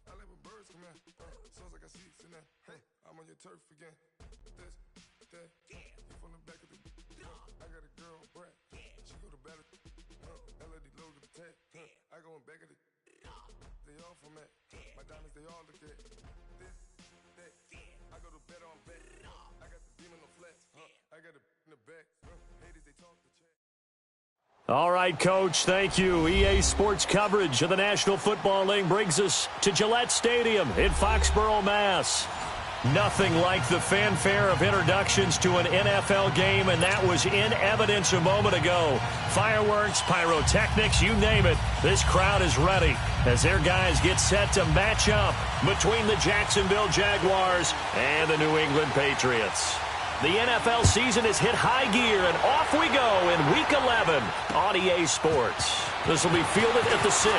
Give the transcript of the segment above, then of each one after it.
I like when birds come in. Sounds like I see it's in there. Hey, I'm on your turf again. This, that, you from the back of the. I got a girl, Brad. She go to battle. LAD low to the tag. I go in back of the. They all from that. My diamonds, they all look at. This, that. I go to bed on bed. I got the demon on flats. I got it in the back. Ladies, they talk the chat. All right, Coach, thank you. EA Sports coverage of the National Football League brings us to Gillette Stadium in Foxborough, Mass. Nothing like the fanfare of introductions to an NFL game, and that was in evidence a moment ago. Fireworks, pyrotechnics, you name it. This crowd is ready as their guys get set to match up between the Jacksonville Jaguars and the New England Patriots. The NFL season has hit high gear, and off we go in Week 11 on EA Sports. This will be fielded at the 6.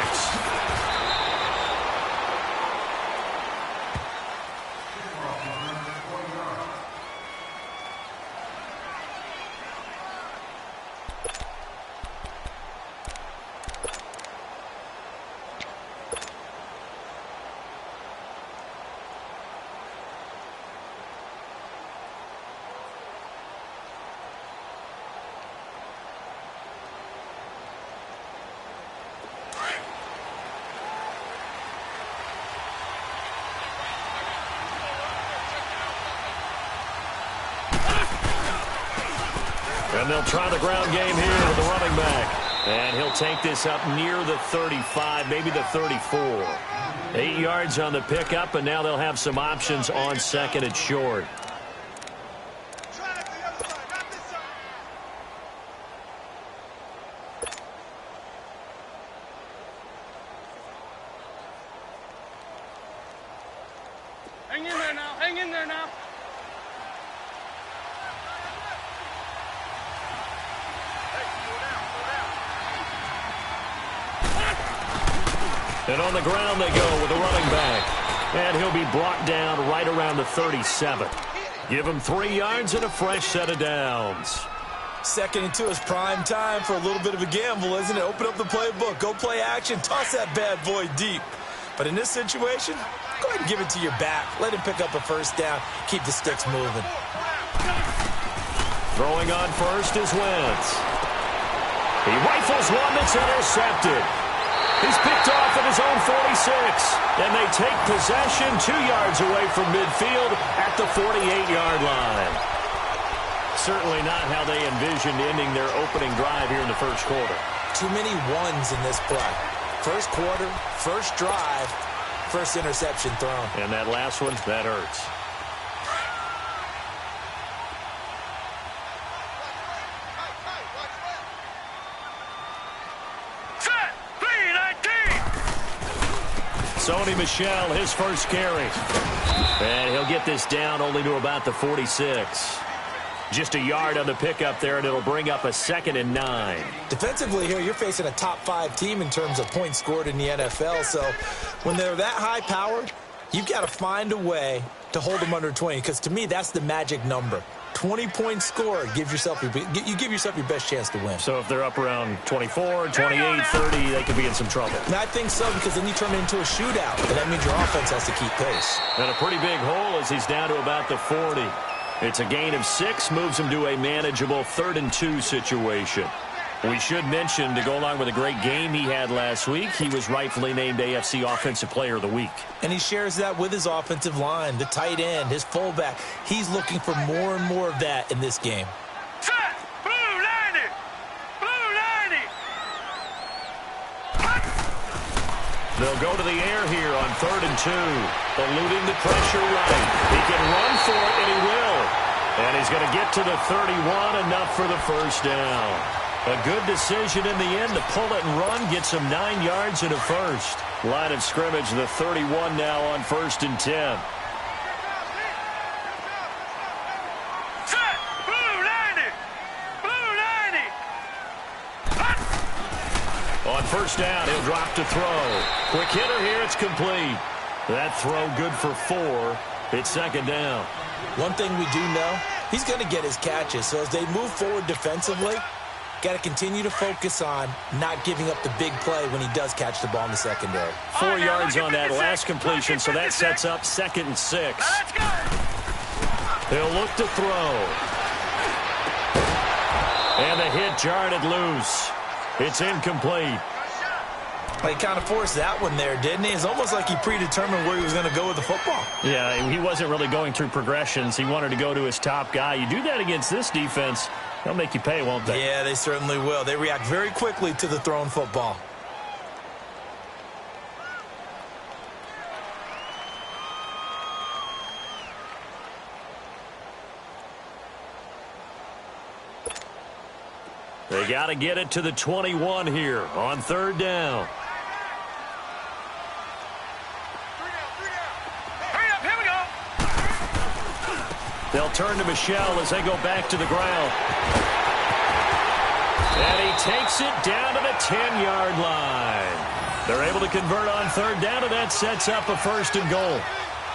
And they'll try the ground game here with the running back. And he'll take this up near the 35, maybe the 34. 8 yards on the pickup, and now they'll have some options on second and short. Hang in there now. Hang in there now. And on the ground they go with the running back. And he'll be brought down right around the 37. Give him 3 yards and a fresh set of downs. 2nd and 2 is prime time for a little bit of a gamble, isn't it? Open up the playbook. Go play action. Toss that bad boy deep. But in this situation, go ahead and give it to your back. Let him pick up a first down. Keep the sticks moving. Throwing on first is Wentz. He rifles one that's intercepted. He's picked off at his own 46, and they take possession 2 yards away from midfield at the 48-yard line. Certainly not how they envisioned ending their opening drive here in the first quarter. Too many ones in this play. First quarter, first drive, first interception thrown. And that last one, that hurts. Sony Michel, his first carry. And he'll get this down only to about the 46. Just a yard on the pickup there, and it'll bring up a 2nd and 9. Defensively here, you're facing a top 5 team in terms of points scored in the NFL. So when they're that high-powered, you've got to find a way to hold them under 20. Because to me, that's the magic number. 20 points scored, you give yourself your best chance to win. So if they're up around 24, 28, 30, they could be in some trouble. And I think so, because then you turn it into a shootout, and that means your offense has to keep pace. And a pretty big hole as he's down to about the 40. It's a gain of 6, moves him to a manageable 3rd and 2 situation. We should mention, to go along with a great game he had last week, he was rightfully named AFC Offensive Player of the Week. And he shares that with his offensive line, the tight end, his fullback. He's looking for more and more of that in this game. Set! Blue 90! Blue 90! They'll go to the air here on 3rd and 2. Eluding the pressure right. He can run for it, and he will. And he's going to get to the 31, enough for the first down. A good decision in the end to pull it and run, gets him 9 yards and a first. Line of scrimmage, the 31 now on 1st and 10. Set! Blue 90! Blue 90! On first down, he'll drop to throw. Quick hitter here, it's complete. That throw good for 4. It's 2nd down. One thing we do know, he's going to get his catches. So as they move forward defensively, got to continue to focus on not giving up the big play when he does catch the ball in the secondary. 4 yards on that last completion, so that sets up 2nd and 6. He'll look to throw. And the hit jarred it loose. It's incomplete. He kind of forced that one there, didn't he? It's almost like he predetermined where he was going to go with the football. Yeah, he wasn't really going through progressions. He wanted to go to his top guy. You do that against this defense, they'll make you pay, won't they? Yeah, they certainly will. They react very quickly to the thrown football. They got to get it to the 21 here on 3rd down. They'll turn to Michel as they go back to the ground. And he takes it down to the 10-yard line. They're able to convert on 3rd down, and that sets up a 1st and goal.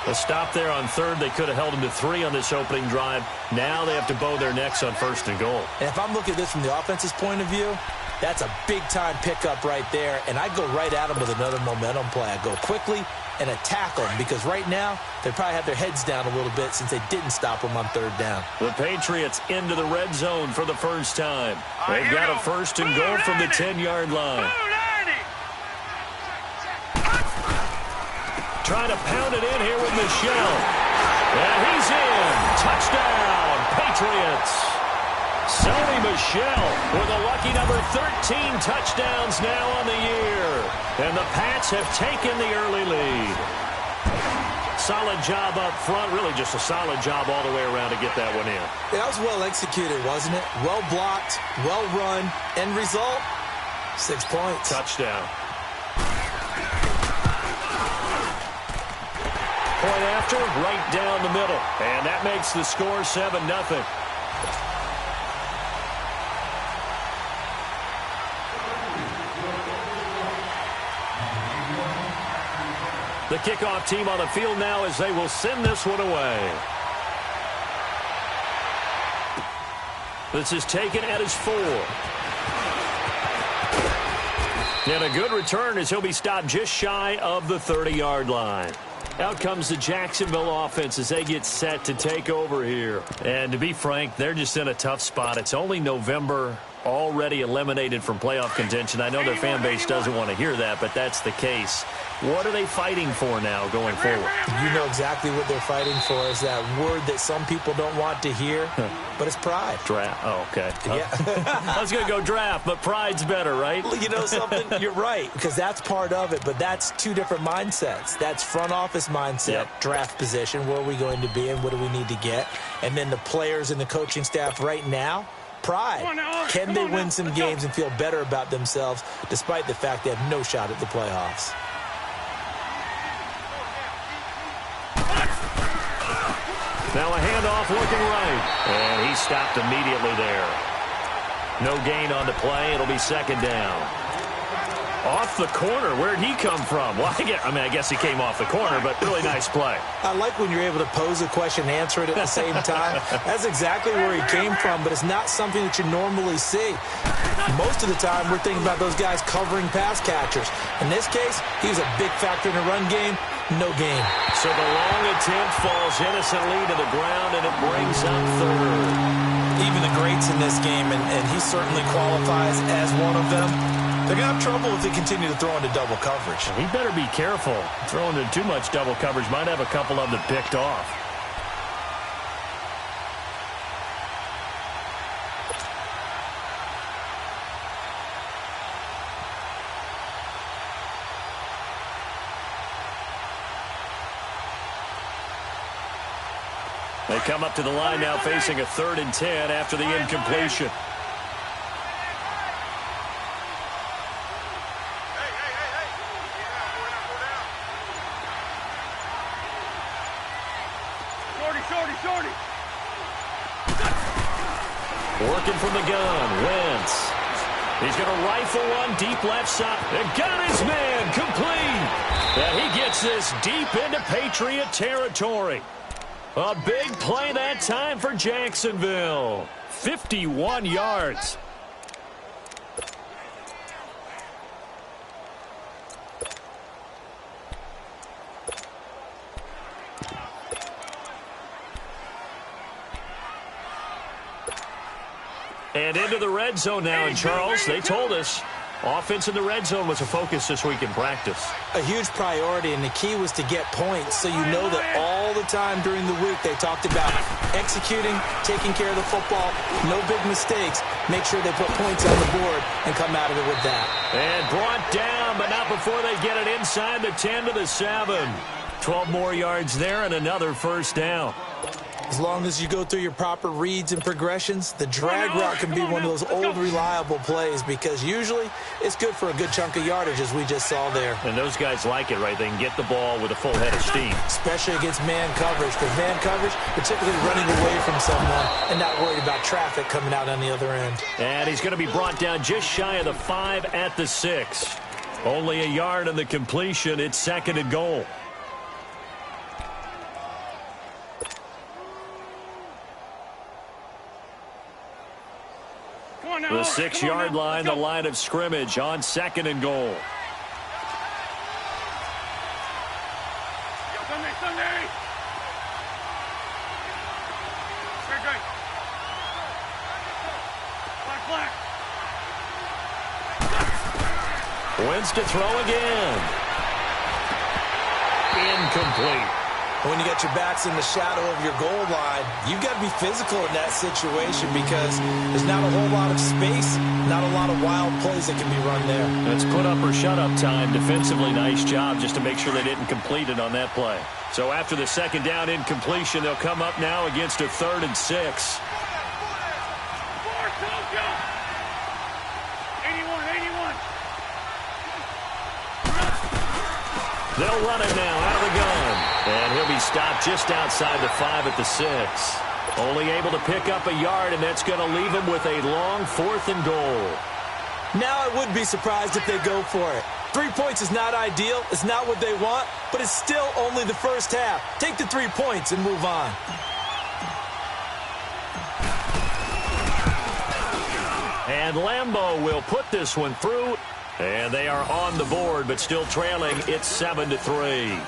A stop there on 3rd. They could have held him to 3 on this opening drive. Now they have to bow their necks on 1st and goal. And if I'm looking at this from the offense's point of view, that's a big-time pickup right there. And I go right at him with another momentum play. I go quickly and attack them because right now they probably have their heads down a little bit since they didn't stop them on 3rd down. The Patriots into the red zone for the first time. They've got a 1st and goal from the 10-yard line. Trying to pound it in here with Michel. And he's in. Touchdown, Patriots. Sony Michel with a lucky number 13 touchdowns now on the year. And the Pats have taken the early lead. Solid job up front. Really just a solid job all the way around to get that one in. That was well executed, wasn't it? Well blocked, well run. End result, 6 points. Touchdown. Point after, right down the middle. And that makes the score 7-0. The kickoff team on the field now as they will send this one away. This is taken at his 4. And a good return as he'll be stopped just shy of the 30-yard line. Out comes the Jacksonville offense as they get set to take over here. And to be frank, they're just in a tough spot. It's only November, already eliminated from playoff contention. I know their fan base doesn't want to hear that, but that's the case. What are they fighting for now going forward? You know exactly what they're fighting for is that word that some people don't want to hear, but it's pride. Draft. Oh, okay. Yeah. I was going to go draft, but pride's better, right? You know something? You're right, because that's part of it, but that's 2 different mindsets. That's front office mindset, draft position, where are we going to be and what do we need to get? And then the players and the coaching staff right now, pride. Can they win some games and feel better about themselves despite the fact they have no shot at the playoffs? Now a handoff looking right. And he stopped immediately there. No gain on the play. It'll be 2nd down. Off the corner. Where'd he come from? Well, I guess he came off the corner, but really nice play. I like when you're able to pose a question and answer it at the same time. That's exactly where he came from, but it's not something that you normally see. Most of the time, we're thinking about those guys covering pass catchers. In this case, he was a big factor in the run game. No gain. So the long attempt falls innocently to the ground, and it brings up 3rd. Even the greats in this game, and he certainly qualifies as one of them, they're going to have trouble if they continue to throw into double coverage. He better be careful. Throwing into too much double coverage might have a couple of them picked off. They come up to the line now facing a 3rd and 10 after the incompletion. Shorty. Working from the gun, Wentz. He's going to rifle one deep left side. And got his man complete. And he gets this deep into Patriot territory. A big play that time for Jacksonville. 51 yards. And into the red zone now, and Charles, they told us offense in the red zone was a focus this week in practice. A huge priority, and the key was to get points. So you know that all the time during the week they talked about executing, taking care of the football, no big mistakes. Make sure they put points on the board and come out of it with that. And brought down, but not before they get it inside the 10 to the 7. 12 more yards there and another first down. As long as you go through your proper reads and progressions, the drag route can be one of those old reliable plays because usually it's good for a good chunk of yardage, as we just saw there. And those guys like it, right? They can get the ball with a full head of steam. Especially against man coverage. Because man coverage, you're typically running away from someone and not worried about traffic coming out on the other end. And he's going to be brought down just shy of the 5 at the 6. Only a yard on the completion. It's 2nd and goal. The 6-yard line, the line of scrimmage on 2nd and goal. Sunday. Great. Black. Wins to throw again. Incomplete. When you got your backs in the shadow of your goal line, you've got to be physical in that situation because there's not a whole lot of space, not a lot of wild plays that can be run there. It's put up or shut up time. Defensively, nice job just to make sure they didn't complete it on that play. So after the 2nd down incompletion, they'll come up now against a 3rd and 6. 81. They'll run it now out of the gun. And he'll be stopped just outside the 5 at the 6. Only able to pick up a yard, and that's going to leave him with a long 4th and goal. Now I would be surprised if they go for it. 3 points is not ideal. It's not what they want, but it's still only the first half. Take the 3 points and move on. And Lambeau will put this one through. And they are on the board, but still trailing. It's 7-3.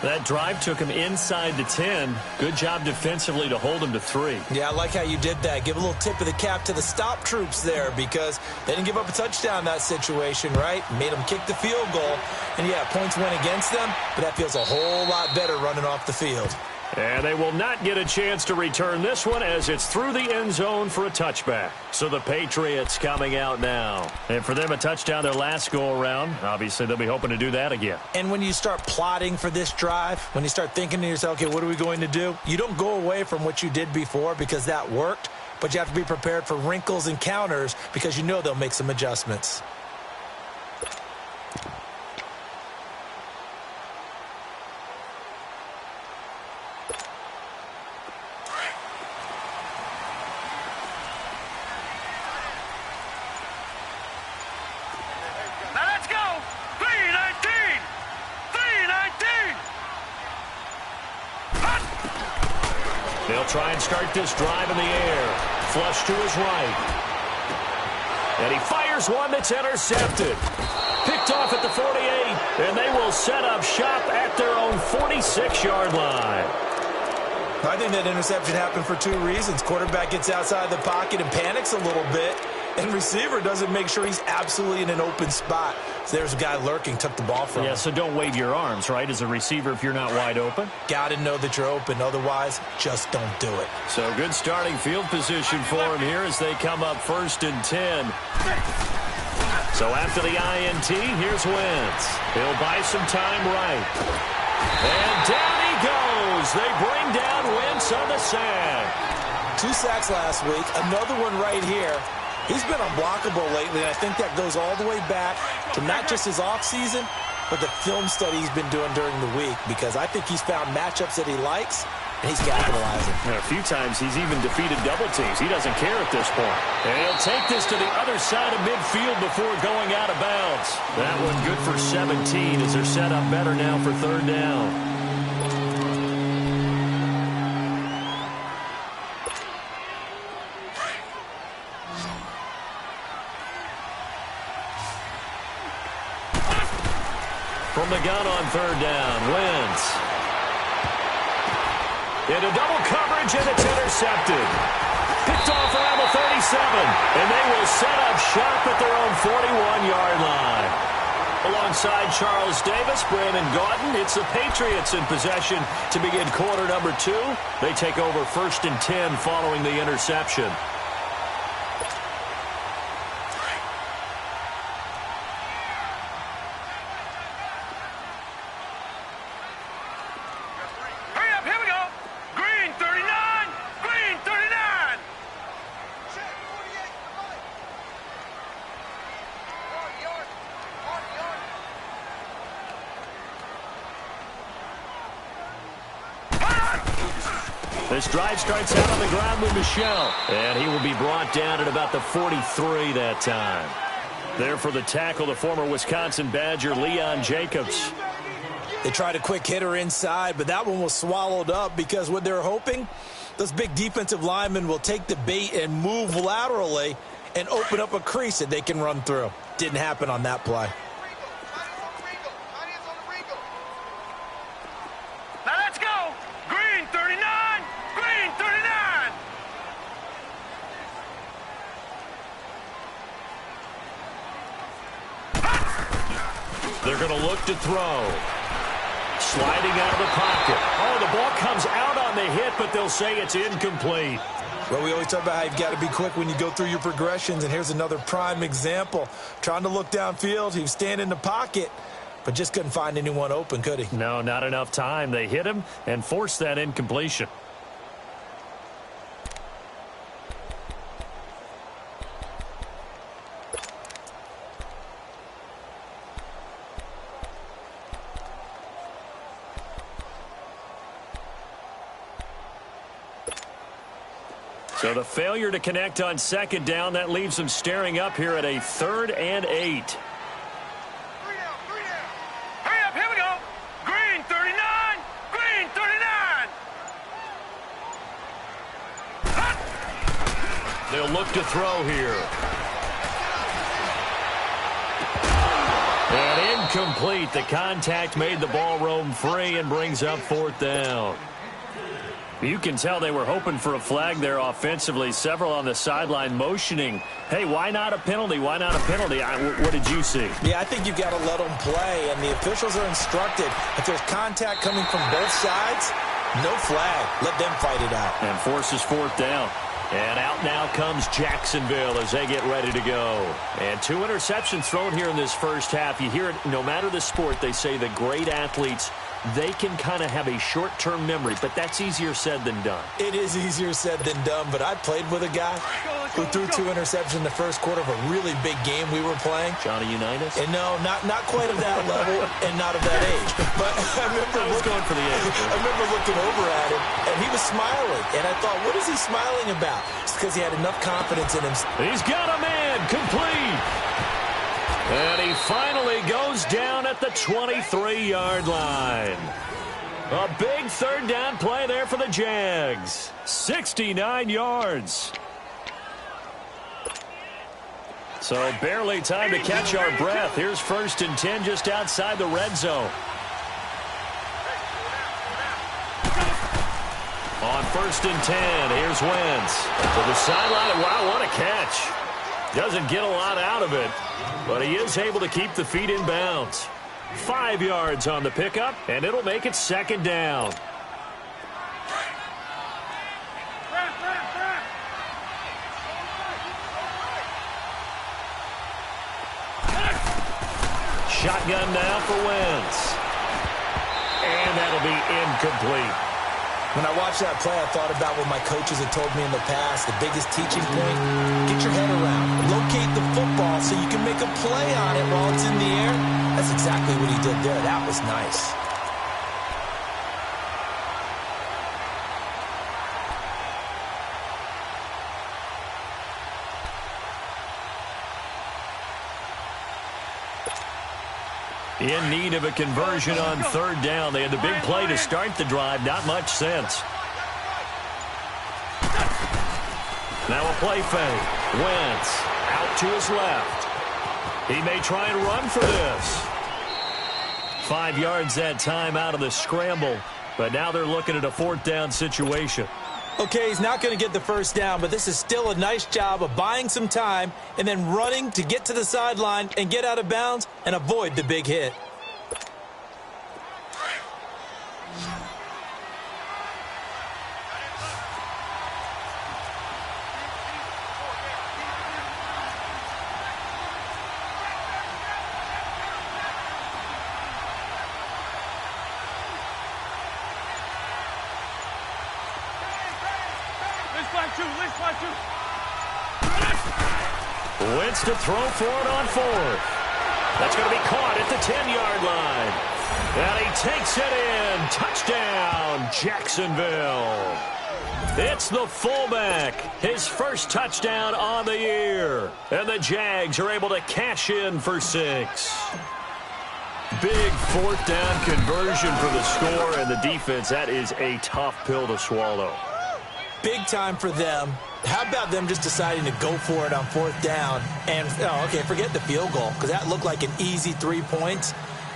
That drive took him inside the 10. Good job defensively to hold him to 3. Yeah, I like how you did that. Give a little tip of the cap to the stop troops there because they didn't give up a touchdown in that situation, right? Made them kick the field goal. And, yeah, points went against them, but that feels a whole lot better running off the field. And they will not get a chance to return this one as it's through the end zone for a touchback. So the Patriots coming out now. And for them, a touchdown their last go-around. Obviously, they'll be hoping to do that again. And when you start plotting for this drive, when you start thinking to yourself, okay, what are we going to do? You don't go away from what you did before because that worked, but you have to be prepared for wrinkles and counters because you know they'll make some adjustments. They'll try and start this drive in the air. Flush to his right. And he fires one that's intercepted. Picked off at the 48, and they will set up shop at their own 46-yard line. I think that interception happened for 2 reasons. Quarterback gets outside the pocket and panics a little bit, and receiver doesn't make sure he's absolutely in an open spot. So there's a guy lurking, took the ball from him. Yeah, so don't wave your arms, right, as a receiver if you're not wide open. Got to know that you're open. Otherwise, just don't do it. So good starting field position for him here as they come up 1st and 10. So after the INT, here's Wentz. He'll buy some time right. And down he goes. They bring down Wentz on the sack. 2 sacks last week. Another one right here. He's been unblockable lately, and I think that goes all the way back to not just his offseason, but the film study he's been doing during the week, because I think he's found matchups that he likes, and he's capitalizing. And a few times he's even defeated double teams. He doesn't care at this point. And he'll take this to the other side of midfield before going out of bounds. That one good for 17 as they're set up better now for 3rd down. From the gun on third down, Wentz. Into double coverage, and it's intercepted. Picked off around the 37, and they will set up shop at their own 41-yard line. Alongside Charles Davis, Brandon Gaudin, it's the Patriots in possession to begin quarter number 2. They take over 1st and 10 following the interception. This drive starts out on the ground with Michel, and he will be brought down at about the 43 that time. There for the tackle, the former Wisconsin Badger, Leon Jacobs. They tried a quick hitter inside, but that one was swallowed up because what they're hoping, those big defensive linemen will take the bait and move laterally and open up a crease that they can run through. Didn't happen on that play. Now let's go. Green 39. Green 39. They're going to look to throw. Sliding out of the pocket. Oh, the ball comes out on the hit, but they'll say it's incomplete. Well, we always talk about how you've got to be quick when you go through your progressions, and here's another prime example. Trying to look downfield, he was standing in the pocket, but just couldn't find anyone open, could he? No, not enough time. They hit him and forced that incompletion. So the failure to connect on second down, that leaves them staring up here at a 3rd and 8. Hurry up, here we go. Green 39. Green 39. They'll look to throw here. And incomplete. The contact made the ball roam free and brings up 4th down. You can tell they were hoping for a flag there offensively. Several on the sideline motioning, hey, why not a penalty? Why not a penalty? What did you see? Yeah, I think you've got to let them play, and the officials are instructed. If there's contact coming from both sides, no flag. Let them fight it out. And forces 4th down. And out now comes Jacksonville as they get ready to go. And 2 interceptions thrown here in this first half. You hear it, no matter the sport, they say the great athletes, they can kind of have a short-term memory, but that's easier said than done. It is easier said than done, but I played with a guy who threw 2 interceptions in the first quarter of a really big game we were playing. Johnny Unitas? And no, not quite at that level and not of that age. But I was going for the age. I remember looking over at him, and he was smiling. And I thought, what is he smiling about? It's because he had enough confidence in him. He's got a man, complete. And he finally goes down at the 23-yard line. A big 3rd down play there for the Jags. 69 yards. So barely time to catch our breath. Here's 1st and 10 just outside the red zone. On 1st and 10, here's Wentz. To the sideline. Wow, what a catch. Doesn't get a lot out of it, but he is able to keep the feet in bounds. 5 yards on the pickup, and it'll make it 2nd down. Shotgun now for Wentz. And that'll be incomplete. When I watched that play, I thought about what my coaches had told me in the past. The biggest teaching point, get your head around. Locate the football so you can make a play on it while it's in the air. That's exactly what he did there. That was nice. In need of a conversion on 3rd down. They had the big play to start the drive. Not much sense. Now a play fake. Wentz out to his left. He may try and run for this. 5 yards that time out of the scramble. But now they're looking at a 4th down situation. Okay, he's not going to get the first down, but this is still a nice job of buying some time and then running to get to the sideline and get out of bounds and avoid the big hit. Wentz to throw for it on 4th. That's going to be caught at the 10-yard line. And he takes it in. Touchdown, Jacksonville. It's the fullback. His first touchdown on the year. And the Jags are able to cash in for 6. Big 4th down conversion for the score, and the defense, that is a tough pill to swallow. Big time for them. How about them just deciding to go for it on 4th down? And, forget the field goal, because that looked like an easy 3 points.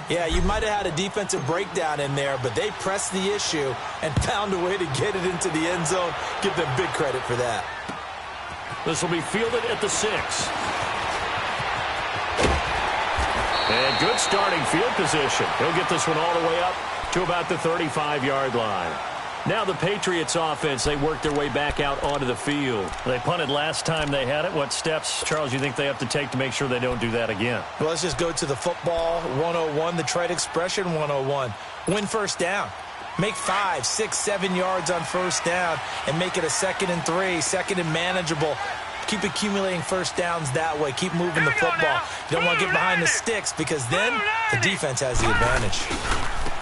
Yeah, you might have had a defensive breakdown in there, but they pressed the issue and found a way to get it into the end zone. Give them big credit for that. This will be fielded at the 6. And good starting field position. He'll get this one all the way up to about the 35-yard line. Now the Patriots offense, they work their way back out onto the field. They punted last time they had it. What steps, Charles, you think they have to take to make sure they don't do that again? Well, let's just go to the football 101, the trade expression 101. Win first down. Make 5, 6, 7 yards on first down and make it a 2nd and 3, 2nd and manageable. Keep accumulating first downs that way. Keep moving the football. You don't want to get behind the sticks because then the defense has the advantage.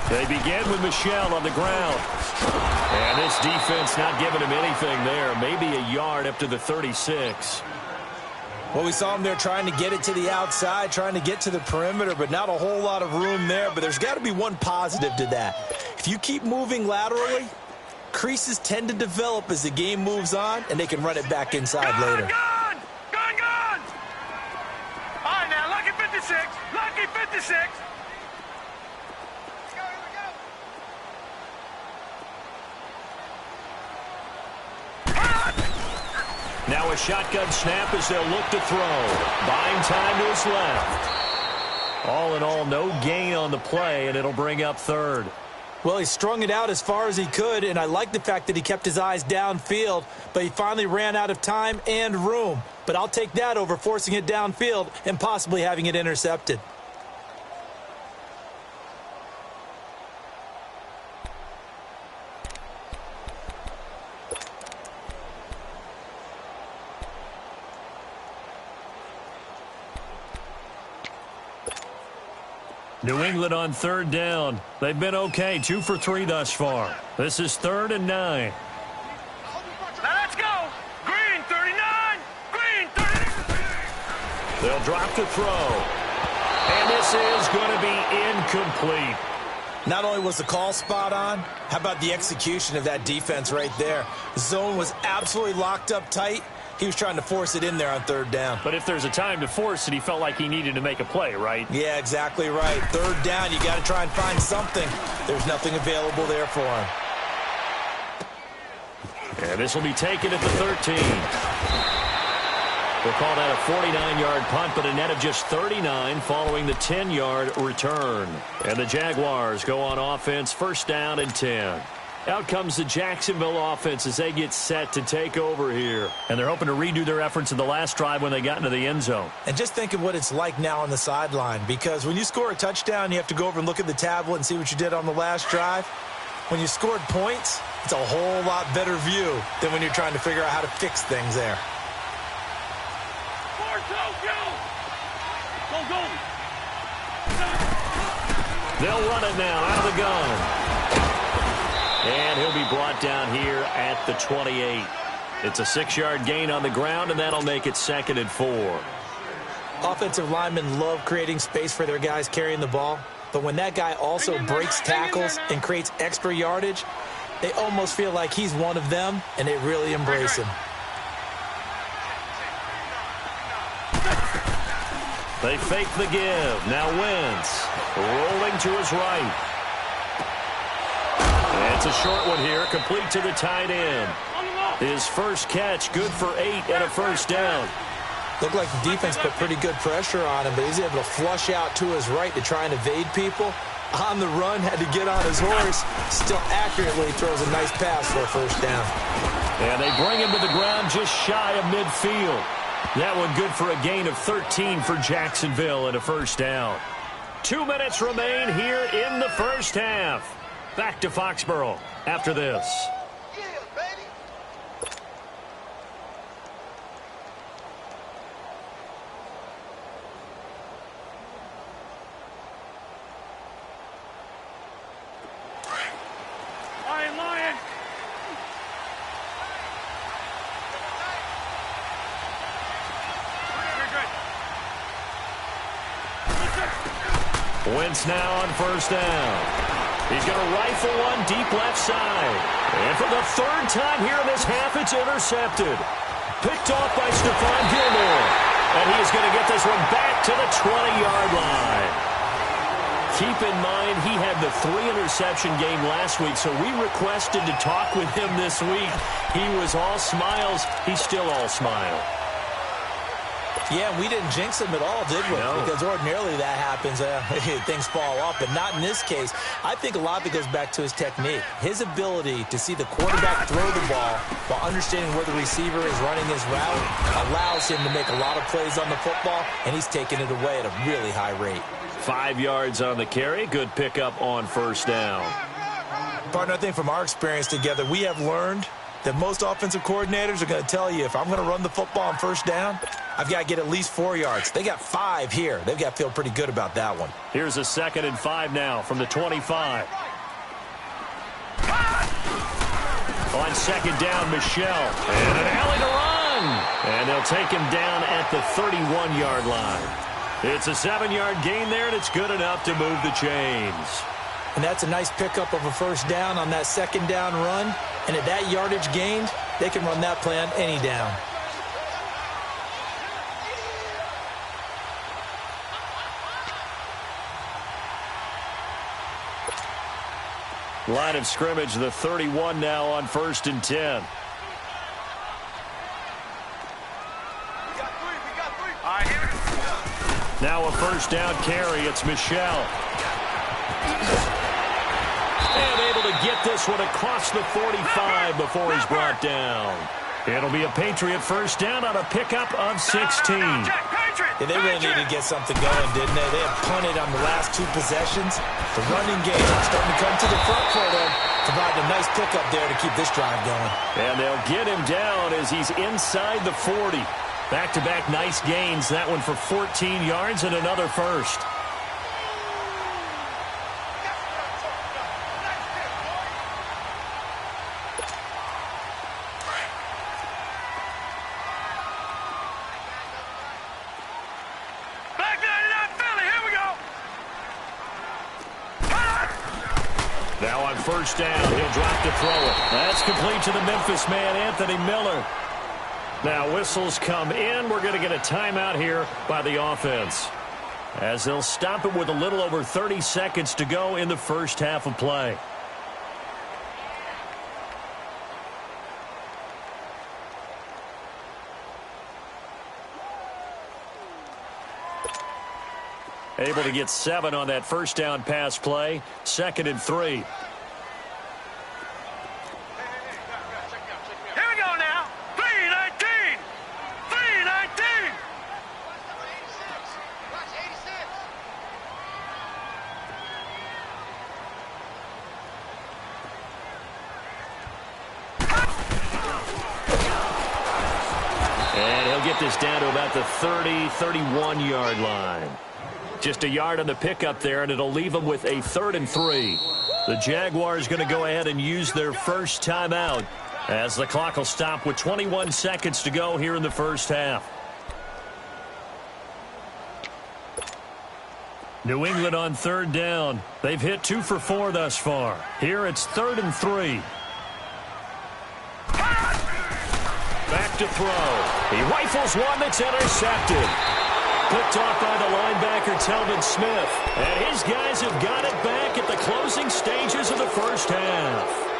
They begin with Michel on the ground. And this defense not giving him anything there. Maybe a yard up to the 36. Well, we saw him there trying to get it to the outside, trying to get to the perimeter, but not a whole lot of room there. But there's got to be one positive to that. If you keep moving laterally, creases tend to develop as the game moves on, and they can run it back inside later. Gone! All right, now, lucky 56. Lucky 56. Now a shotgun snap as they'll look to throw. Buying time to his left. All in all, no gain on the play, and it'll bring up 3rd. Well, he strung it out as far as he could, and I like the fact that he kept his eyes downfield, but he finally ran out of time and room. But I'll take that over forcing it downfield and possibly having it intercepted. New England on 3rd down. They've been okay, 2 for 3 thus far. This is 3rd and 9. Now let's go. Green 39. Green 39. They'll drop to throw. And this is going to be incomplete. Not only was the call spot on, how about the execution of that defense right there? The zone was absolutely locked up tight. He was trying to force it in there on 3rd down. But if there's a time to force it, he felt like he needed to make a play, right? Yeah, exactly right. 3rd down, you got to try and find something. There's nothing available there for him. And this will be taken at the 13. We'll call that a 49-yard punt, but a net of just 39 following the 10-yard return. And the Jaguars go on offense, 1st down and 10. Out comes the Jacksonville offense as they get set to take over here. And they're hoping to redo their efforts in the last drive when they got into the end zone. And just think of what it's like now on the sideline, because when you score a touchdown, you have to go over and look at the tablet and see what you did on the last drive. When you scored points, it's a whole lot better view than when you're trying to figure out how to fix things there. They'll run it now out of the gun. And he'll be brought down here at the 28. It's a 6-yard gain on the ground, and that'll make it 2nd and 4. Offensive linemen love creating space for their guys carrying the ball, but when that guy also breaks tackles and creates extra yardage, they almost feel like he's one of them, and they really embrace him. They fake the give. Now Wentz rolling to his right. And it's a short one here, complete to the tight end. His first catch, good for 8 and a first down. Looked like the defense put pretty good pressure on him, but he's able to flush out to his right to try and evade people. On the run, had to get on his horse. Still accurately throws a nice pass for a first down. And they bring him to the ground just shy of midfield. That one good for a gain of 13 for Jacksonville and a first down. 2 minutes remain here in the first half. Back to Foxborough after this. Wentz now on first down. He's going to rifle one deep left side. And for the third time here in this half, it's intercepted. Picked off by Stephon Gilmore. And he is going to get this one back to the 20-yard line. Keep in mind, he had the 3-interception game last week, so we requested to talk with him this week. He was all smiles. He's still all smile. Yeah, we didn't jinx him at all, did we? No. Because ordinarily that happens. Things fall off, but not in this case. I think a lot of it goes back to his technique. His ability to see the quarterback throw the ball while understanding where the receiver is running his route allows him to make a lot of plays on the football, and he's taking it away at a really high rate. 5 yards on the carry. Good pickup on first down. Partner, I think from our experience together, we have learned that most offensive coordinators are going to tell you, if I'm going to run the football on first down, I've got to get at least 4 yards. They got 5 here. They've got to feel pretty good about that one. Here's a 2nd and 5 now from the 25. On 2nd down, Michelle. And an alley to run. And they'll take him down at the 31-yard line. It's a 7-yard gain there, and it's good enough to move the chains. And that's a nice pickup of a first down on that 2nd down run. And at that yardage gained, they can run that play on any down. Line of scrimmage, the 31 now on 1st and 10. Now a first down carry. It's Michelle. And able to get this one across the 45 before he's brought down. It'll be a Patriot first down on a pickup of 16. Yeah, they really needed to get something going, didn't they? They have punted on the last 2 possessions. The running game starting to come to the front for them, providing a nice pickup there to keep this drive going. And they'll get him down as he's inside the 40. Back-to-back nice gains. That one for 14 yards and another first. Now on first down, he'll drop to throw it. That's complete to the Memphis man, Anthony Miller. Now whistles come in. We're going to get a timeout here by the offense, as they'll stop it with a little over 30 seconds to go in the first half of play. Able to get 7 on that first down pass play. 2nd and 3. Get this down to about the 31-yard line. Just a yard on the pickup there, and it'll leave them with a 3rd and 3. The Jaguars going to go ahead and use their first timeout, as the clock will stop with 21 seconds to go here in the first half. New England on 3rd down. They've hit 2 for 4 thus far. Here it's 3rd and 3. Back to throw. He rifles one that's intercepted. Picked off by the linebacker, Telvin Smith. And his guys have got it back at the closing stages of the first half.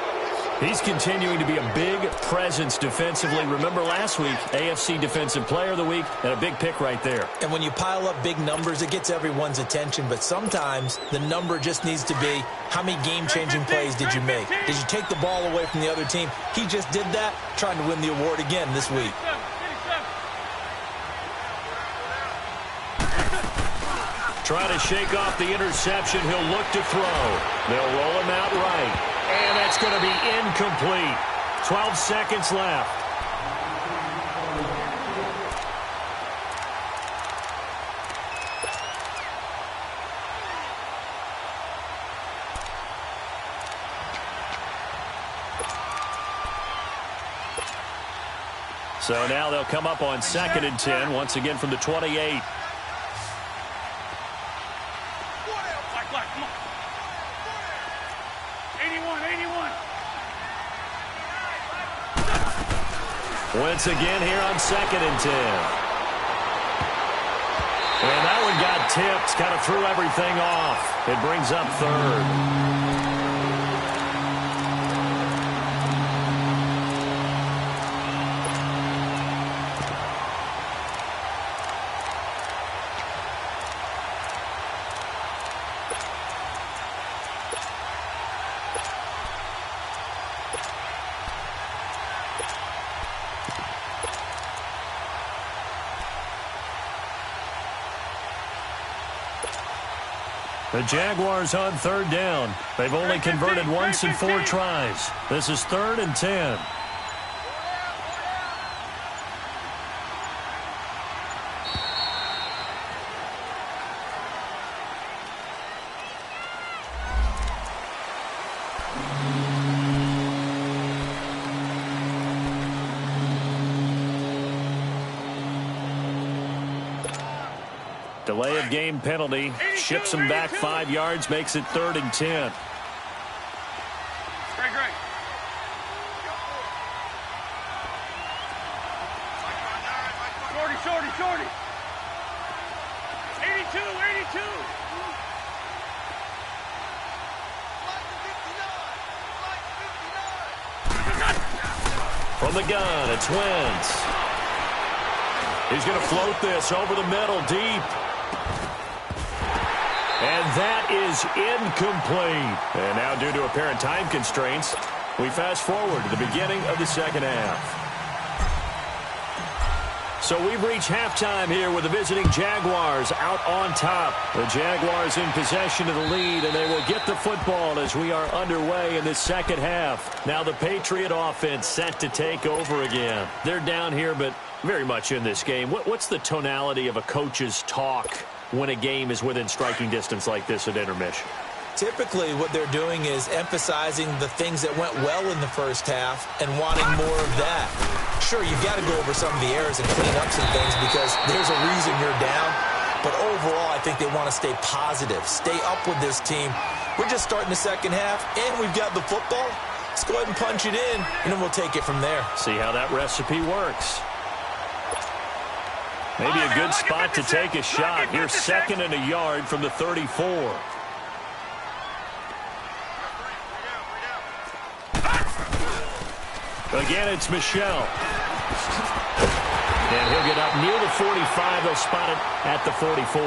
He's continuing to be a big presence defensively. Remember last week, AFC Defensive Player of the Week, and a big pick right there. And when you pile up big numbers, it gets everyone's attention. But sometimes the number just needs to be, how many game-changing plays did you make? Did you take the ball away from the other team? He just did that, trying to win the award again this week. Trying to shake off the interception. He'll look to throw. They'll roll him out right. And that's going to be incomplete. 12 seconds left. So now they'll come up on 2nd and 10, once again from the 28. Once again here on 2nd and 10. And that one got tipped, kind of threw everything off. It brings up 3rd. The Jaguars on 3rd down. They've only converted once in 4 tries. This is 3rd and 10. Delay of game penalty. Ships him back 5 yards, makes it 3rd and 10. Great. Shorty. 82. From the gun, it's Wentz. He's going to float this over the middle, deep. And that is incomplete. And now, due to apparent time constraints, we fast forward to the beginning of the second half. So we've reached halftime here with the visiting Jaguars out on top. The Jaguars in possession of the lead, and they will get the football as we are underway in this second half. Now the Patriot offense set to take over again. They're down here, but very much in this game. What's the tonality of a coach's talk when a game is within striking distance like this at intermission? Typically, what they're doing is emphasizing the things that went well in the first half and wanting more of that. Sure, you've got to go over some of the errors and clean up some things because there's a reason you're down. But overall, I think they want to stay positive, stay up with this team. We're just starting the second half, and we've got the football. Let's go ahead and punch it in, and then we'll take it from there. See how that recipe works. Maybe a good spot to take a shot. Here's 2nd and a yard from the 34. Again, it's Michelle. And he'll get up near the 45. They'll spot it at the 44.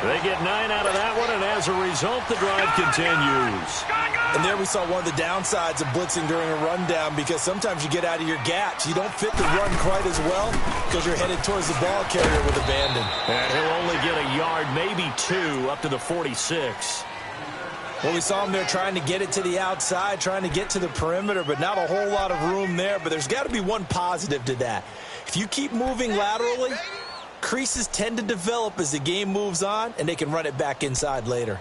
They get 9 out of that one, and as a result, the drive continues. And there we saw one of the downsides of blitzing during a rundown because sometimes you get out of your gaps. You don't fit the run quite as well because you're headed towards the ball carrier with abandon. And he'll only get a yard, maybe 2, up to the 46. Well, we saw him there trying to get it to the outside, trying to get to the perimeter, but not a whole lot of room there. But there's got to be one positive to that. If you keep moving laterally, creases tend to develop as the game moves on, and they can run it back inside later.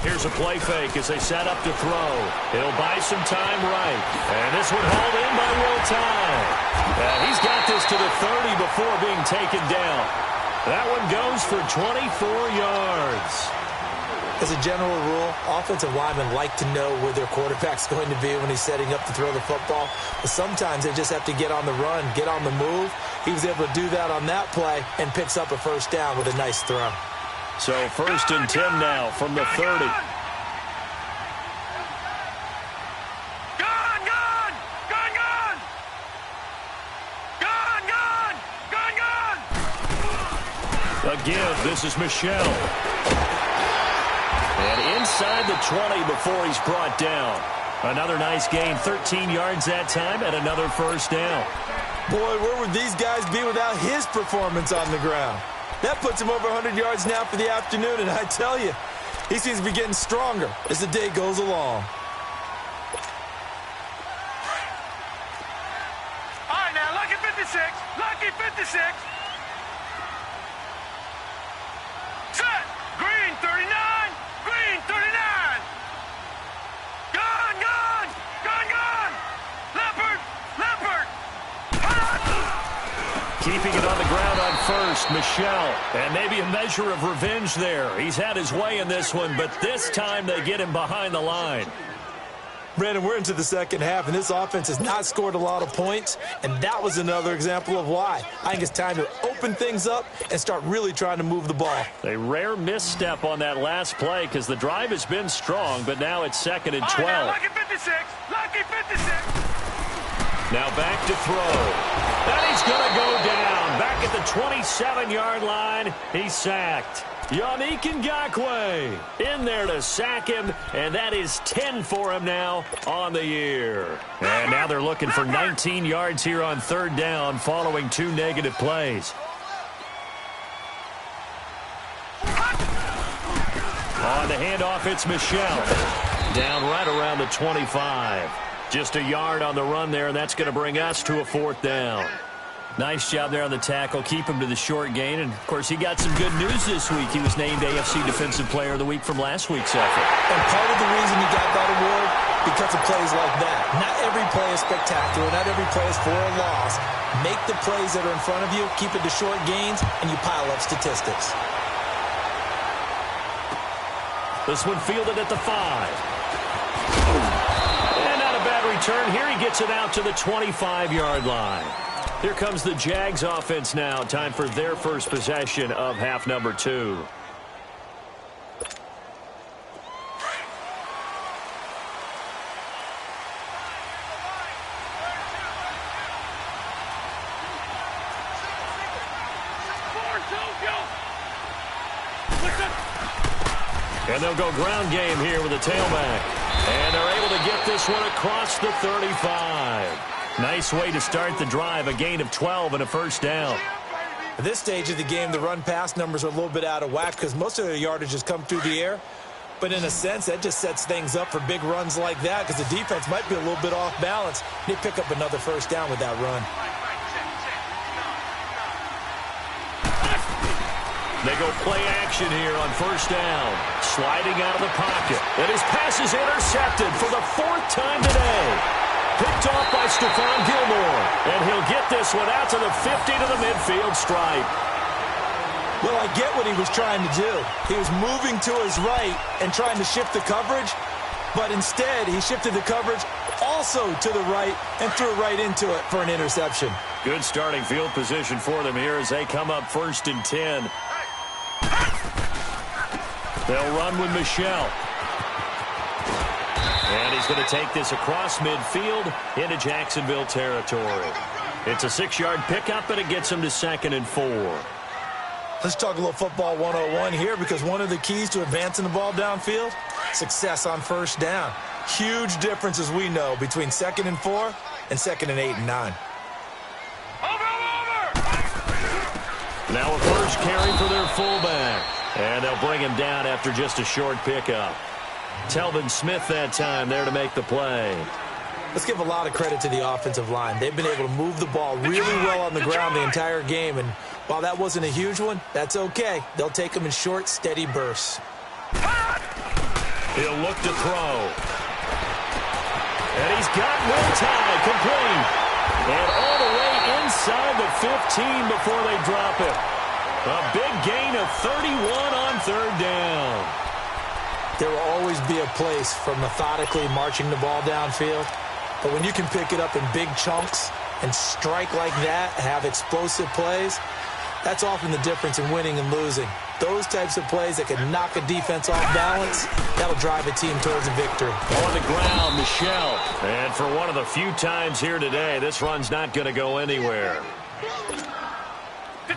Here's a play fake as they set up to throw. He'll buy some time right. And this one hauled in by Will Tye. And he's got this to the 30 before being taken down. That one goes for 24 yards. As a general rule, offensive linemen like to know where their quarterback's going to be when he's setting up to throw the football. But sometimes they just have to get on the run, get on the move. He was able to do that on that play and picks up a first down with a nice throw. So 1st and 10 now from the 30. Again, this is Michelle. And inside the 20 before he's brought down. Another nice gain, 13 yards that time, and another first down. Boy, where would these guys be without his performance on the ground? That puts him over 100 yards now for the afternoon, and I tell you, he seems to be getting stronger as the day goes along. All right, now, lucky 56. Lucky 56. Set. Green 39. Green 39. Gone, gone. Gone, gone. Leopard. Leopard. Keeping it on the ground on first, Michelle. And maybe a measure of revenge there. He's had his way in this one, but this time they get him behind the line. Brandon, we're into the second half, and this offense has not scored a lot of points, and that was another example of why. I think it's time to open things up and start really trying to move the ball. A rare misstep on that last play because the drive has been strong, but now it's 2nd and 12. Now, lucky 56. Lucky 56. Now back to throw. And he's going to go down. Back at the 27-yard line, he's sacked. Yannick Ngakoue in there to sack him, and that is 10 for him now on the year. And now they're looking for 19 yards here on 3rd down following 2 negative plays. On the handoff, it's Michelle. Down right around the 25. Just a yard on the run there, and that's going to bring us to a 4th down. Nice job there on the tackle. Keep him to the short gain. And, of course, he got some good news this week. He was named AFC Defensive Player of the Week from last week's effort. And part of the reason he got that award, because of plays like that. Not every play is spectacular. Not every play is for a loss. Make the plays that are in front of you, keep it to short gains, and you pile up statistics. This one fielded at the 5. And not a bad return. Here he gets it out to the 25-yard line. Here comes the Jags offense now. Time for their first possession of half number 2. And they'll go ground game here with a tailback. And they're able to get this one across the 35. Nice way to start the drive, a gain of 12 and a first down. At this stage of the game, the run-pass numbers are a little bit out of whack because most of their yardage has come through the air. But in a sense, that just sets things up for big runs like that because the defense might be a little bit off balance. They pick up another first down with that run. They go play action here on first down. Sliding out of the pocket. And his pass is intercepted for the 4th time today. Picked off by Stephon Gilmore. And he'll get this one out to the 50 to the midfield stripe. Well, I get what he was trying to do. He was moving to his right and trying to shift the coverage. But instead, he shifted the coverage also to the right and threw right into it for an interception. Good starting field position for them here as they come up 1st and 10. They'll run with Michelle. And he's going to take this across midfield into Jacksonville territory. It's a 6-yard pickup, and it gets him to 2nd and 4. Let's talk a little football 101 here because one of the keys to advancing the ball downfield, success on first down. Huge difference, as we know, between 2nd and 4 and 2nd and 8 and 9. Now a first carry for their fullback. And they'll bring him down after just a short pickup. Telvin Smith that time there to make the play. Let's give a lot of credit to the offensive line. They've been able to move the ball really well on the ground the entire game. And while that wasn't a huge one, that's okay. They'll take them in short, steady bursts. He'll look to throw. And he's got one tie complete. And all the way inside the 15 before they drop it. A big gain of 31 on third down. There will always be a place for methodically marching the ball downfield. But when you can pick it up in big chunks and strike like that, have explosive plays, that's often the difference in winning and losing. Those types of plays that can knock a defense off balance, that'll drive a team towards a victory. On the ground, Michelle. And for one of the few times here today, this run's not going to go anywhere.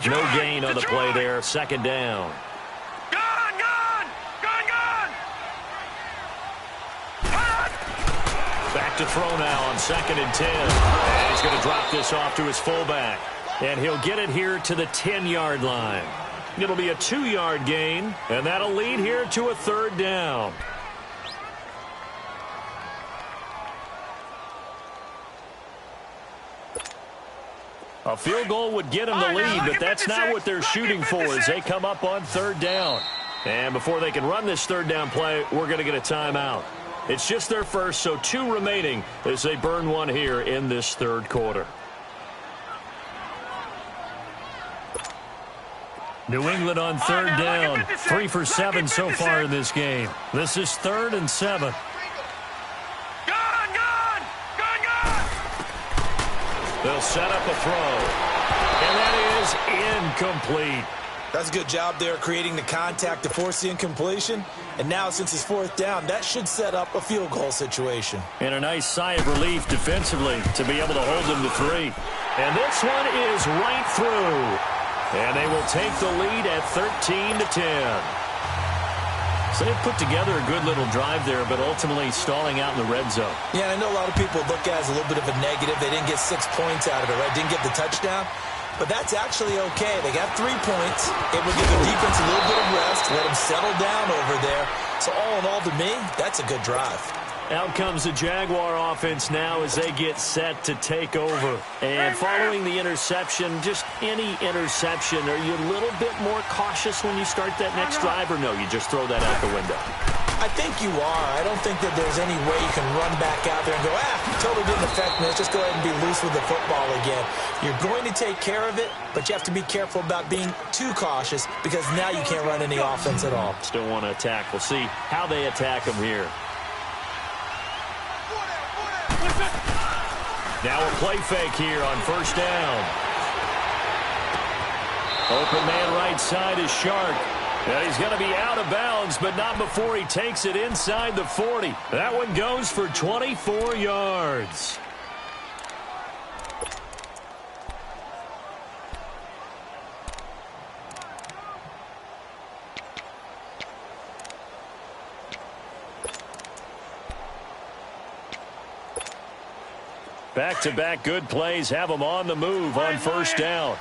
No gain on the play there. Second down. Back to throw now on 2nd and 10. And he's going to drop this off to his fullback. And he'll get it here to the 10-yard line. It'll be a 2-yard gain, and that'll lead here to a third down. A field goal would get them the lead, but that's not what they're shooting for as they come up on third down. And before they can run this third down play, we're going to get a timeout. It's just their first, so 2 remaining as they burn one here in this third quarter. New England on third down. 3 for 7 so far in this game. This is 3rd and 7. They'll set up a throw. And that is incomplete. That's a good job there creating the contact to force the incompletion. And now, since it's 4th down, that should set up a field goal situation. And a nice sigh of relief defensively to be able to hold them to 3. And this one is right through. And they will take the lead at 13-10. So they've put together a good little drive there, but ultimately stalling out in the red zone. Yeah, I know a lot of people look at it as a little bit of a negative. They didn't get 6 points out of it, right? Didn't get the touchdown. But that's actually okay. They got 3 points. It would give the defense a little bit of rest, let them settle down over there. So all in all, to me, that's a good drive. Out comes the Jaguar offense now as they get set to take over. And following the interception, just any interception, are you a little bit more cautious when you start that next drive, or no, you just throw that out the window? I think you are. I don't think that there's any way you can run back out there and go, totally didn't affect me. Let's just go ahead and be loose with the football again. You're going to take care of it, but you have to be careful about being too cautious because now you can't run any offense at all. Still want to attack. We'll see how they attack them here. Now a play fake here on 1st down. Open man right side is Shark. And he's going to be out of bounds, but not before he takes it inside the 40. That one goes for 24 yards. Back-to-back good plays have them on the move on 1st down.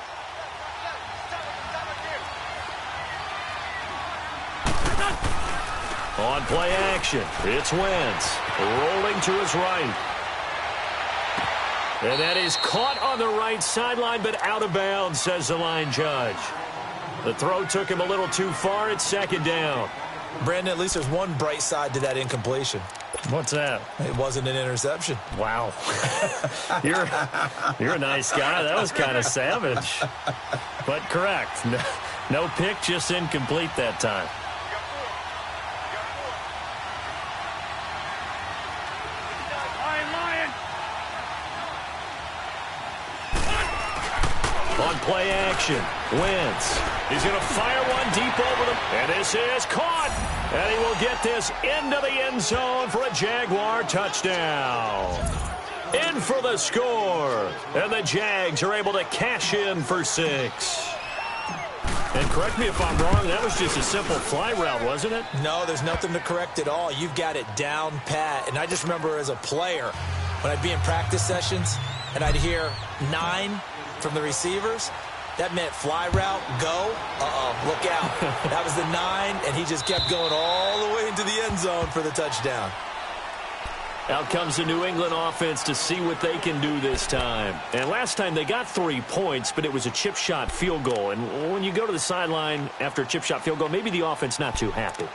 On play action, it's Wentz rolling to his right. And that is caught on the right sideline, but out of bounds, says the line judge. The throw took him a little too far. It's 2nd down. Brandon, at least there's one bright side to that incompletion. What's that? It wasn't an interception. Wow. You're a nice guy. That was kind of savage. But correct. No pick, just incomplete that time. On play action, Wentz. He's going to fire one deep over them. And this is caught. And he will get this into the end zone for a Jaguar touchdown. In for the score. And the Jags are able to cash in for 6. And correct me if I'm wrong, that was just a simple fly route, wasn't it? No, there's nothing to correct at all. You've got it down pat. And I just remember as a player, when I'd be in practice sessions and I'd hear 9 from the receivers, that meant fly route, go, look out. That was the 9, and he just kept going all the way into the end zone for the touchdown. Out comes the New England offense to see what they can do this time. And last time they got 3 points, but it was a chip shot field goal. And when you go to the sideline after a chip shot field goal, maybe the offense not too happy.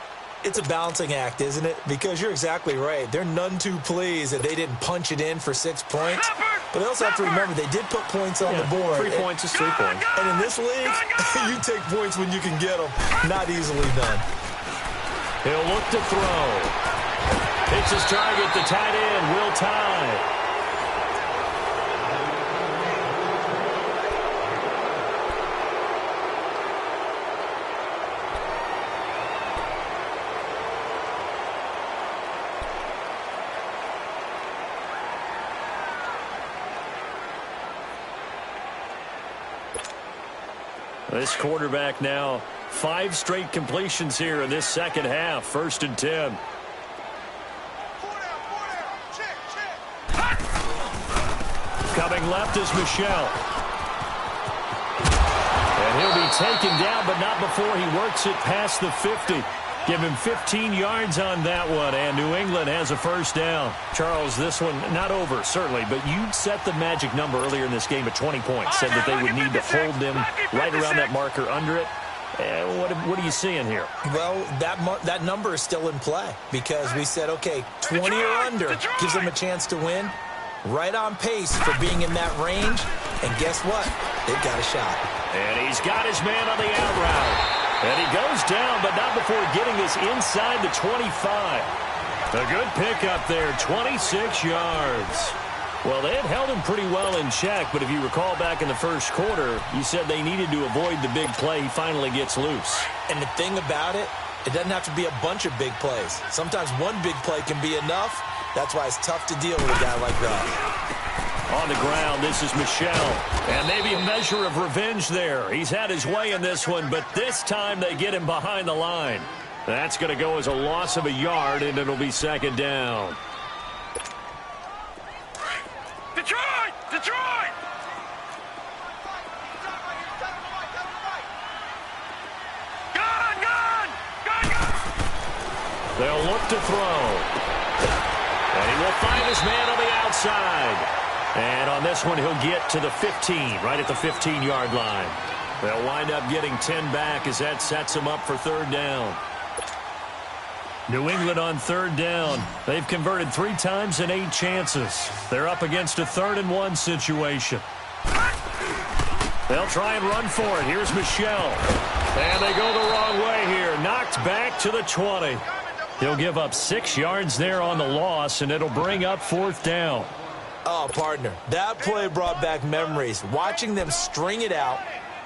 It's a balancing act, isn't it? Because you're exactly right. They're none too pleased that they didn't punch it in for 6 points. But they also have to remember they did put points on the board. 3 points is 3 points. And in this league, you take points when you can get them. Not easily done. He'll look to throw. Hits his target. The tight end will tie. This quarterback now 5 straight completions here in this second half. 1st and 10. Coming left is Michel. And he'll be taken down, but not before he works it past the 50. Give him 15 yards on that one, and New England has a first down. Charles, this one not over, certainly, but you set the magic number earlier in this game at 20 points. Said that they would need to hold them right around that marker under it. What are you seeing here? Well, that number is still in play because we said, okay, 20 or under gives them a chance to win. Right on pace for being in that range. And guess what? They've got a shot. And he's got his man on the out route. And he goes down, but not before getting this inside the 25. A good pickup there, 26 yards. Well, they had held him pretty well in check, but if you recall back in the first quarter, you said they needed to avoid the big play. He finally gets loose. And the thing about it, it doesn't have to be a bunch of big plays. Sometimes one big play can be enough. That's why it's tough to deal with a guy like that. On the ground, this is Michel. And maybe a measure of revenge there. He's had his way in this one, but this time they get him behind the line. That's going to go as a loss of a yard, and it'll be second down. Detroit! Detroit! Gone! Gone! Gone! Gone! They'll look to throw. And he will find his man on the outside. And on this one, he'll get to the 15, right at the 15-yard line. They'll wind up getting 10 back as that sets them up for third down. New England on third down. They've converted 3 times in 8 chances. They're up against a 3rd and 1 situation. They'll try and run for it. Here's Michel. And they go the wrong way here. Knocked back to the 20. He'll give up 6 yards there on the loss, and it'll bring up 4th down. Oh, partner, that play brought back memories. Watching them string it out,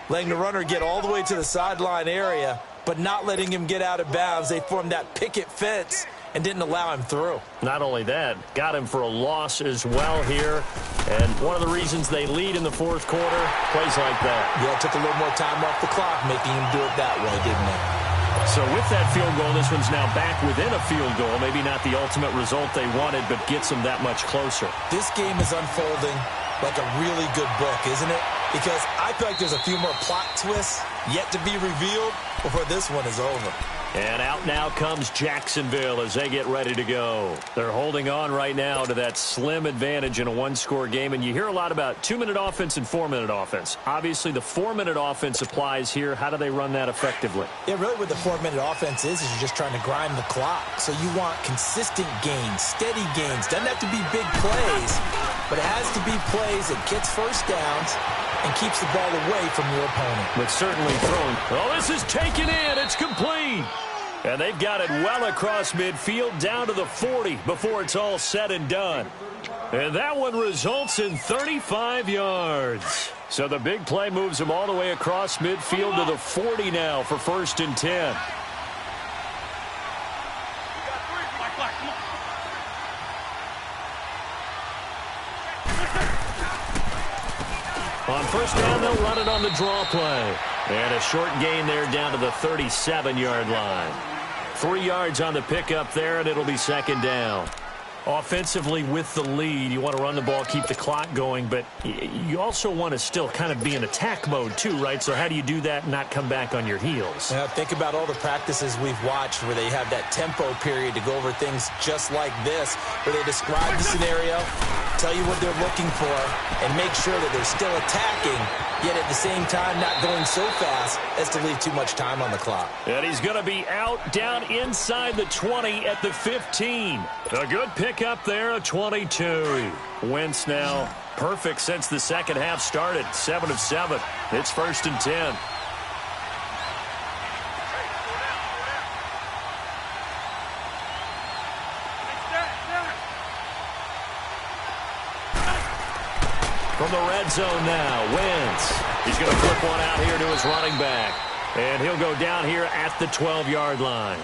letting the runner get all the way to the sideline area, but not letting him get out of bounds. They formed that picket fence and didn't allow him through. Not only that, got him for a loss as well here. And one of the reasons they lead in the 4th quarter, plays like that. Yeah, it took a little more time off the clock, making him do it that way, didn't it? So with that field goal, this one's now back within a field goal. Maybe not the ultimate result they wanted, but gets them that much closer. This game is unfolding like a really good book, isn't it? Because I feel like there's a few more plot twists yet to be revealed before this one is over. And out now comes Jacksonville as they get ready to go. They're holding on right now to that slim advantage in a 1-score game. And you hear a lot about 2-minute offense and 4-minute offense. Obviously, the 4-minute offense applies here. How do they run that effectively? Yeah, really what the 4-minute offense is you're just trying to grind the clock. So you want consistent gains, steady gains. Doesn't have to be big plays, but it has to be plays that gets first downs and keeps the ball away from your opponent. But certainly throwing. Oh, this is taken in. It's complete. And they've got it well across midfield down to the 40 before it's all said and done. And that one results in 35 yards. So the big play moves them all the way across midfield to the 40 now for 1st and 10. On first down, they'll run it on the draw play. And a short gain there down to the 37-yard line. 3 yards on the pickup there, and it'll be second down. Offensively with the lead, you want to run the ball, keep the clock going, but you also want to still kind of be in attack mode too, right? So how do you do that and not come back on your heels? Now, think about all the practices we've watched where they have that tempo period to go over things just like this, where they describe the scenario, tell you what they're looking for, and make sure that they're still attacking, yet at the same time not going so fast as to leave too much time on the clock. And he's going to be out down inside the 20 at the 15. A good pick up there, a 22. Wentz now perfect since the second half started. 7 of 7. It's 1st and 10. From the red zone now, Wentz. He's going to flip one out here to his running back. And he'll go down here at the 12-yard line.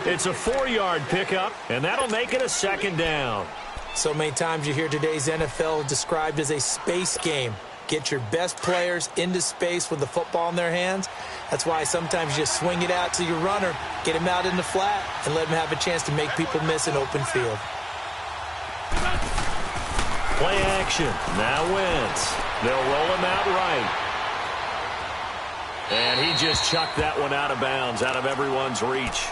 It's a 4-yard pickup, and that'll make it a 2nd down. So many times you hear today's NFL described as a space game. Get your best players into space with the football in their hands. That's why sometimes you just swing it out to your runner, get him out in the flat, and let him have a chance to make people miss an open field. Play action. Now Wentz. They'll roll him out right. And he just chucked that one out of bounds, out of everyone's reach.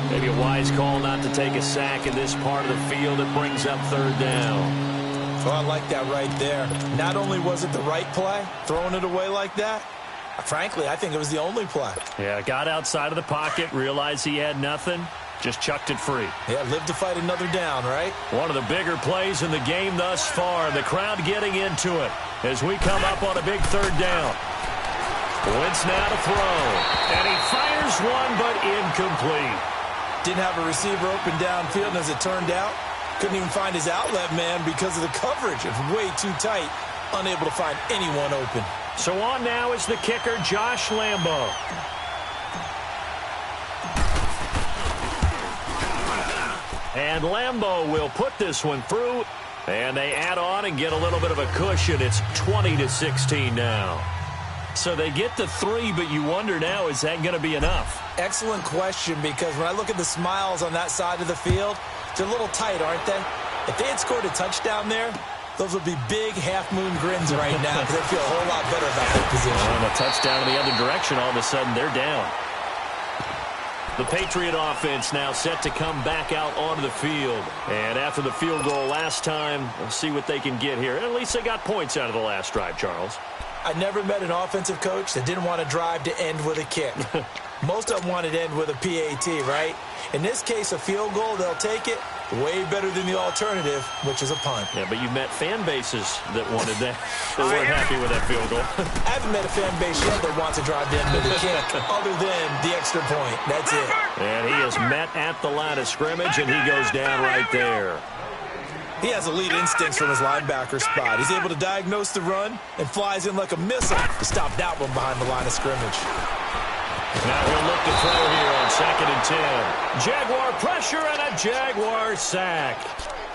Maybe a wise call not to take a sack in this part of the field. It brings up 3rd down. Oh, I like that right there. Not only was it the right play, throwing it away like that, frankly, I think it was the only play. Yeah, got outside of the pocket, realized he had nothing, just chucked it free. Yeah, live to fight another down, right? One of the bigger plays in the game thus far. The crowd getting into it as we come up on a big 3rd down. Wentz now to throw. And he fires one, but incomplete. Didn't have a receiver open downfield, and as it turned out, couldn't even find his outlet man because of the coverage. It's way too tight, unable to find anyone open. So on now is the kicker, Josh Lambo. And Lambo will put this one through, and they add on and get a little bit of a cushion. It's 20-16 now. So they get the 3, but you wonder now, is that going to be enough? Excellent question, because when I look at the smiles on that side of the field, they're a little tight, aren't they? If they had scored a touchdown there, those would be big half-moon grins right now because they feel a whole lot better about their position. And a touchdown in the other direction, all of a sudden they're down. The Patriot offense now set to come back out onto the field. And after the field goal last time, we'll see what they can get here. At least they got points out of the last drive, Charles. I never met an offensive coach that didn't want to drive to end with a kick. Most of them wanted to end with a PAT, right? In this case, a field goal, they'll take it. Way better than the alternative, which is a punt. Yeah, but you've met fan bases that wanted that. They weren't happy with that field goal. I haven't met a fan base yet that wants to drive to end with a kick, other than the extra point. That's it. And he is met at the line of scrimmage, and he goes down right there. He has elite instincts from his linebacker spot. He's able to diagnose the run and flies in like a missile to stop that one behind the line of scrimmage. Now he'll look to throw here on 2nd and 10. Jaguar pressure and a Jaguar sack.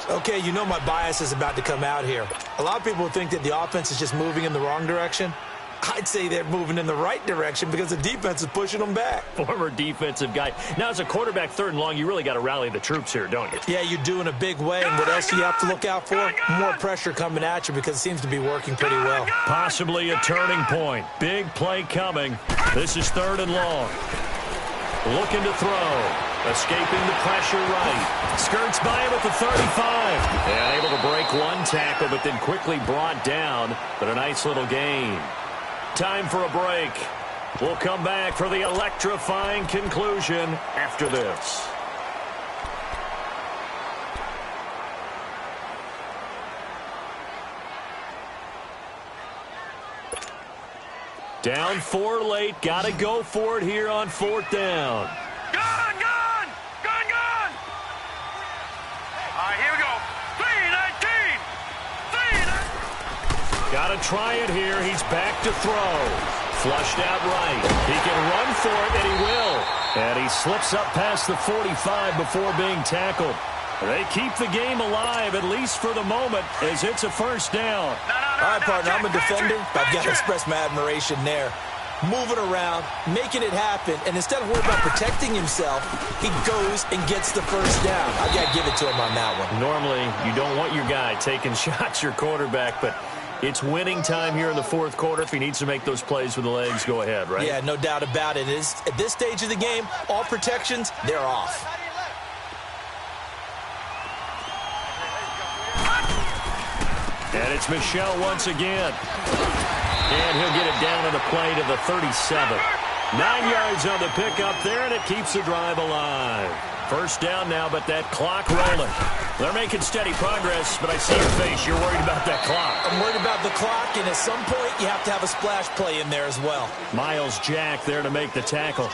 Okay, you know my bias is about to come out here. A lot of people think that the offense is just moving in the wrong direction. I'd say they're moving in the right direction because the defense is pushing them back. Former defensive guy. Now, as a quarterback 3rd and long, you really got to rally the troops here, don't you? Yeah, you do in a big way. And what else do you have to look out for? More pressure coming at you because it seems to be working pretty well. Possibly a turning point. Big play coming. This is 3rd and long. Looking to throw. Escaping the pressure right. Skirts by him at the 35. And able to break one tackle, but then quickly brought down. But a nice little gain. Time for a break. We'll come back for the electrifying conclusion after this. Down 4 late. Got to go for it here on 4th down. Gone! All right, here we go. 3-19! Got to try it here. He's back to throw. Flushed out right. He can run for it, and he will. And he slips up past the 45 before being tackled. They keep the game alive, at least for the moment, as it's a 1st down. All right, partner, I'm a defender. I've got to express my admiration there. Moving around, making it happen, and instead of worrying about protecting himself, he goes and gets the 1st down. I've got to give it to him on that one. Normally, you don't want your guy taking shots, your quarterback, but it's winning time here in the 4th quarter. If he needs to make those plays with the legs, go ahead, right? Yeah, no doubt about it. At this stage of the game, all protections, they're off. And it's Michel once again. And he'll get it down on the play to the 37. 9 yards on the pickup there, and it keeps the drive alive. First down now, but that clock rolling. They're making steady progress, but I see your face. You're worried about that clock. I'm worried about the clock, and at some point, you have to have a splash play in there as well. Miles Jack there to make the tackle.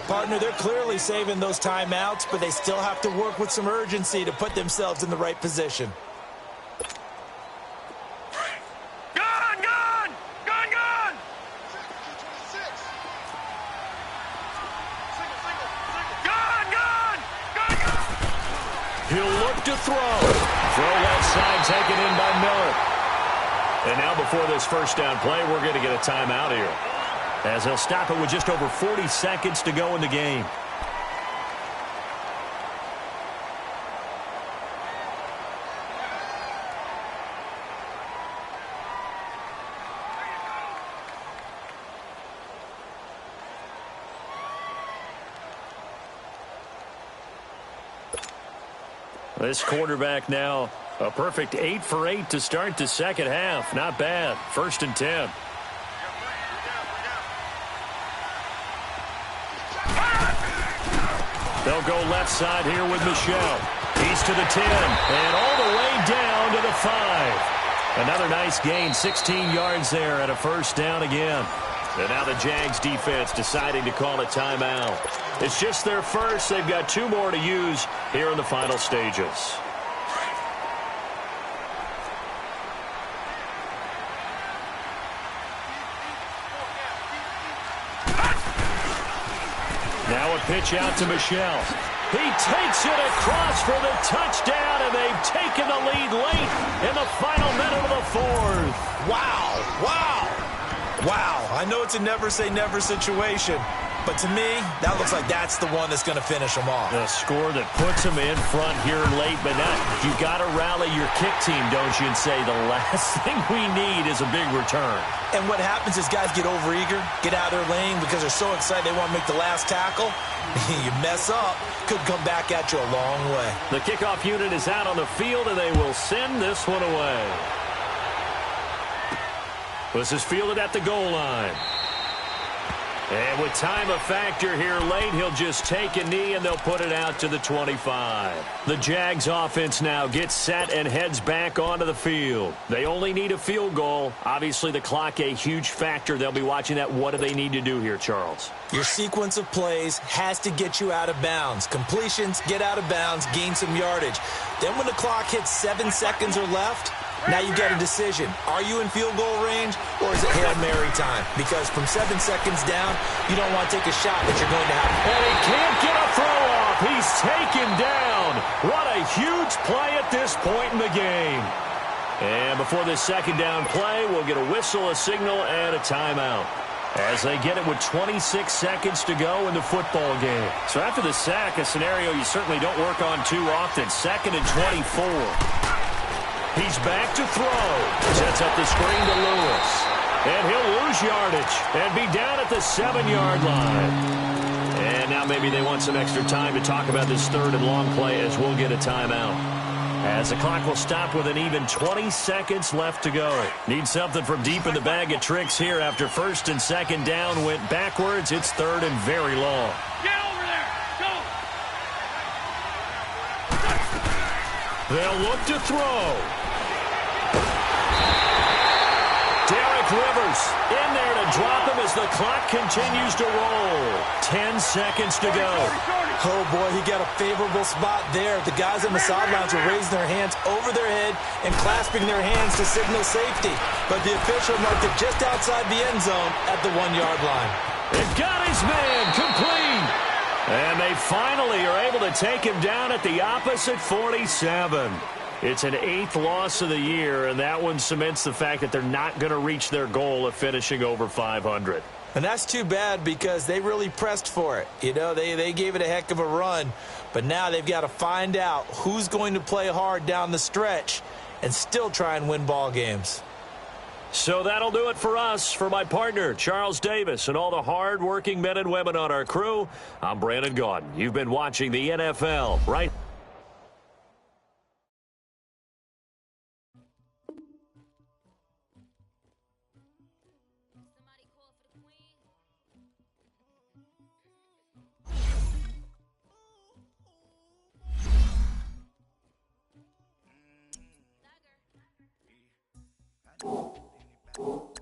Partner, they're clearly saving those timeouts, but they still have to work with some urgency to put themselves in the right position. He'll look to throw. Throw left side taken in by Miller. And now before this first down play, we're going to get a timeout here, as he'll stop it with just over 40 seconds to go in the game. This quarterback now, a perfect 8 for 8 to start the second half. Not bad. 1st and 10. They'll go left side here with Michel. He's to the 10 and all the way down to the 5. Another nice gain, 16 yards there at a first down again. And now the Jags defense deciding to call a timeout. It's just their first. They've got 2 more to use here in the final stages. Now a pitch out to Michel. He takes it across for the touchdown, and they've taken the lead late in the final minute of the 4th. Wow, wow. Wow, I know it's a never-say-never situation, but to me, that looks like that's the one that's going to finish them off. The score that puts them in front here late, but not. You've got to rally your kick team, don't you, and say the last thing we need is a big return. And what happens is guys get overeager, get out of their lane because they're so excited they want to make the last tackle. You mess up, could come back at you a long way. The kickoff unit is out on the field, and they will send this one away. This is fielded at the goal line. And with time a factor here late, he'll just take a knee and they'll put it out to the 25. The Jags offense now gets set and heads back onto the field. They only need a field goal. Obviously the clock a huge factor. They'll be watching that. What do they need to do here, Charles? Your sequence of plays has to get you out of bounds. Completions, get out of bounds, gain some yardage. Then when the clock hits 7 seconds or left, now you get a decision. Are you in field goal range or is it Hail Mary time? Because from 7 seconds down, you don't want to take a shot that you're going to have. And he can't get a throw off. He's taken down. What a huge play at this point in the game. And before this second down play, we'll get a whistle, a signal, and a timeout, as they get it with 26 seconds to go in the football game. So after the sack, a scenario you certainly don't work on too often. 2nd and 24. He's back to throw. Sets up the screen to Lewis. And he'll lose yardage and be down at the 7-yard line. And now maybe they want some extra time to talk about this 3rd and long play, as we'll get a timeout, as the clock will stop with an even 20 seconds left to go. Need something from deep in the bag of tricks here after 1st and 2nd down went backwards. It's 3rd and very long. Get over there. Go. They'll look to throw. Derek Rivers in there to drop him as the clock continues to roll. 10 seconds to go. Oh, boy, he got a favorable spot there. The guys on the sidelines were raising their hands over their head and clasping their hands to signal safety. But the official marked it just outside the end zone at the 1-yard line. They've got his man complete. And they finally are able to take him down at the opposite 47. It's an 8th loss of the year, and that one cements the fact that they're not going to reach their goal of finishing over 500. And that's too bad because they really pressed for it. You know, they gave it a heck of a run, but now they've got to find out who's going to play hard down the stretch and still try and win ball games. So that'll do it for us. For my partner, Charles Davis, and all the hard-working men and women on our crew, I'm Brandon Gaudin. You've been watching the NFL, right? back.